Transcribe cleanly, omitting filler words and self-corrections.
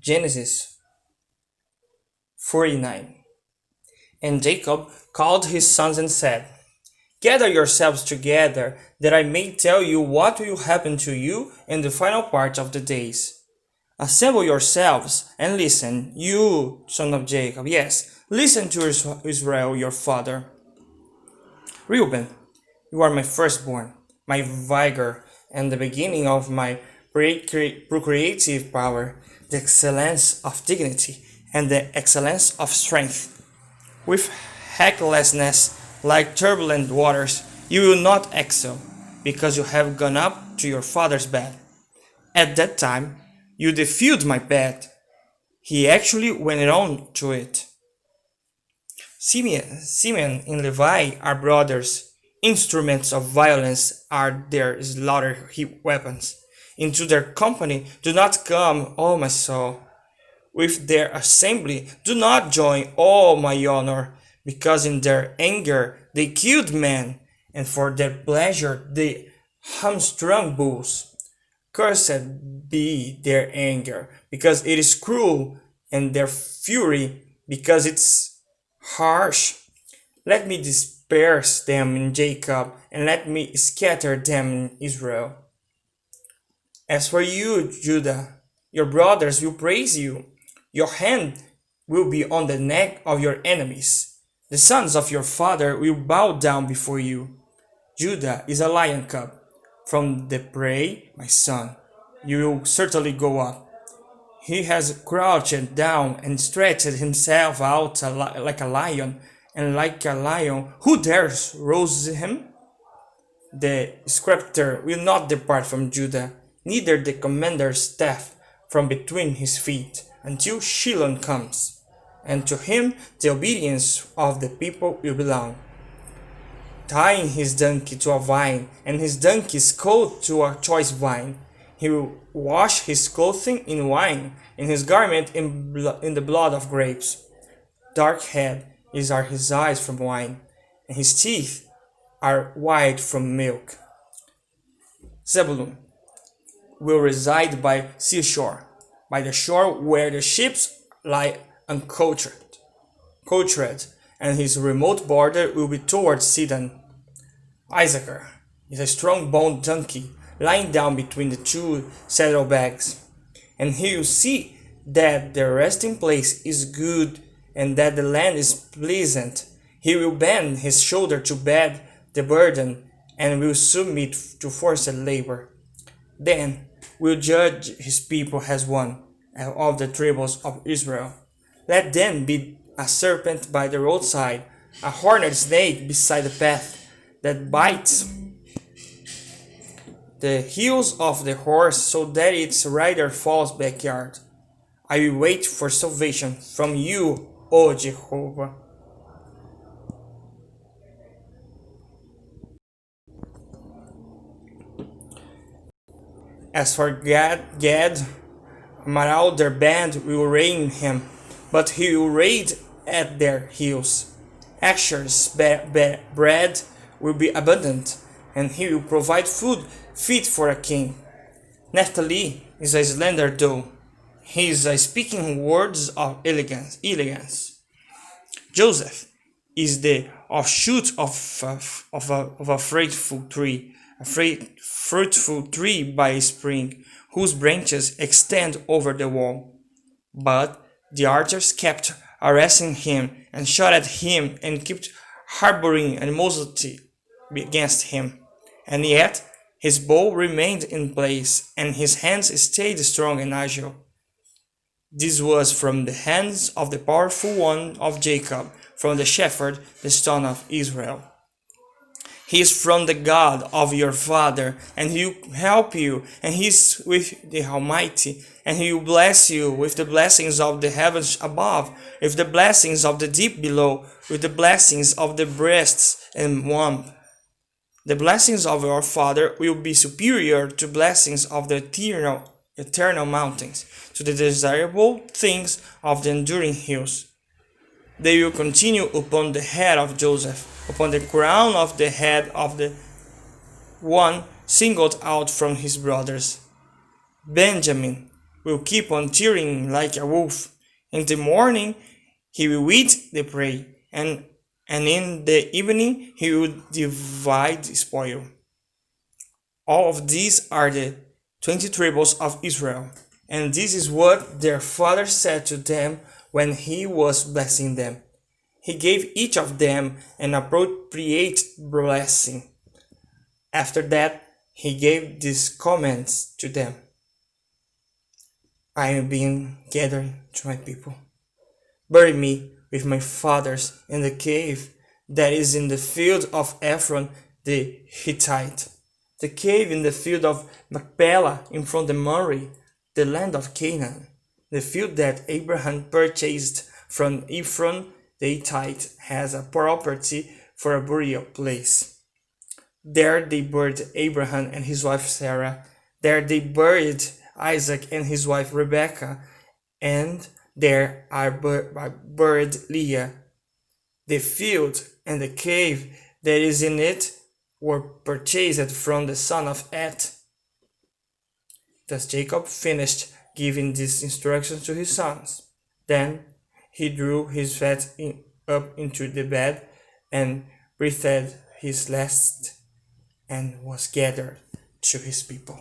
Genesis 49. And Jacob called his sons and said, Gather yourselves together, that I may tell you what will happen to you in the final part of the days. Assemble yourselves and listen, you, son of Jacob. Yes, listen to Israel, your father. Reuben, you are my firstborn, my vigor, and the beginning of my procreative power, the excellence of dignity, and the excellence of strength. With hecklessness like turbulent waters, you will not excel, because you have gone up to your father's bed. At that time, you defiled my bed. He actually went on to it. Simeon and Levi are brothers. Instruments of violence are their slaughter weapons. Into their company do not come, O my soul. With their assembly do not join, O my honor, because in their anger they killed men, and for their pleasure they hamstrung bulls. Cursed be their anger, because it is cruel, and their fury, because it's harsh. Let me disperse them in Jacob, and let me scatter them in Israel. As for you, Judah, your brothers will praise you. Your hand will be on the neck of your enemies. The sons of your father will bow down before you. Judah is a lion cub. From the prey, my son, you will certainly go up. He has crouched down and stretched himself out like a lion, and like a lion, who dares rouse him? The scepter will not depart from Judah, neither the commander's staff from between his feet, until Shilon comes, and to him the obedience of the people will belong. Tying his donkey to a vine, and his donkey's coat to a choice vine, he will wash his clothing in wine, and his garment in the blood of grapes. Dark head are his eyes from wine, and his teeth are white from milk. Zebulun will reside by seashore, by the shore where the ships lie uncultured, and his remote border will be towards Sidon. Issachar is a strong-boned donkey lying down between the two saddlebags, and he will see that the resting place is good and that the land is pleasant. He will bend his shoulder to bear the burden and will submit to forced labor. Then will judge his people as one of the tribes of Israel. Let them be a serpent by the roadside, a horned snake beside the path, that bites the heels of the horse so that its rider falls backward. I will wait for salvation from you, O Jehovah. As for Gad, a marauder band will reign him, but he will raid at their heels. Asher's bread will be abundant, and he will provide food fit for a king. Naphtali is a slender doe. He is speaking words of elegance. Joseph is the offshoot of a fruitful tree by spring, whose branches extend over the wall. But the archers kept harassing him and shot at him and kept harboring animosity against him. And yet his bow remained in place, and his hands stayed strong and agile. This was from the hands of the powerful one of Jacob, from the shepherd, the son of Israel. He is from the God of your father, and he will help you, and he is with the Almighty, and he will bless you with the blessings of the heavens above, with the blessings of the deep below, with the blessings of the breasts and womb. The blessings of your father will be superior to blessings of the eternal mountains, to the desirable things of the enduring hills. They will continue upon the head of Joseph, upon the crown of the head of the one singled out from his brothers. Benjamin will keep on tearing like a wolf. In the morning he will eat the prey, and in the evening he will divide the spoil. All of these are the 20 tribes of Israel, and this is what their father said to them when he was blessing them. He gave each of them an appropriate blessing. After that, he gave these commands to them. I am being gathered to my people. Bury me with my fathers in the cave that is in the field of Ephron the Hittite, the cave in the field of Machpelah in front of Mamre, the land of Canaan, the field that Abraham purchased from Ephron the Hittite as a property for a burial place. There they buried Abraham and his wife Sarah. There they buried Isaac and his wife Rebekah, and there I buried Leah. The field and the cave that is in it were purchased from the son of Het. Thus Jacob finished giving these instructions to his sons. Then he drew his fat up into the bed and breathed his last and was gathered to his people.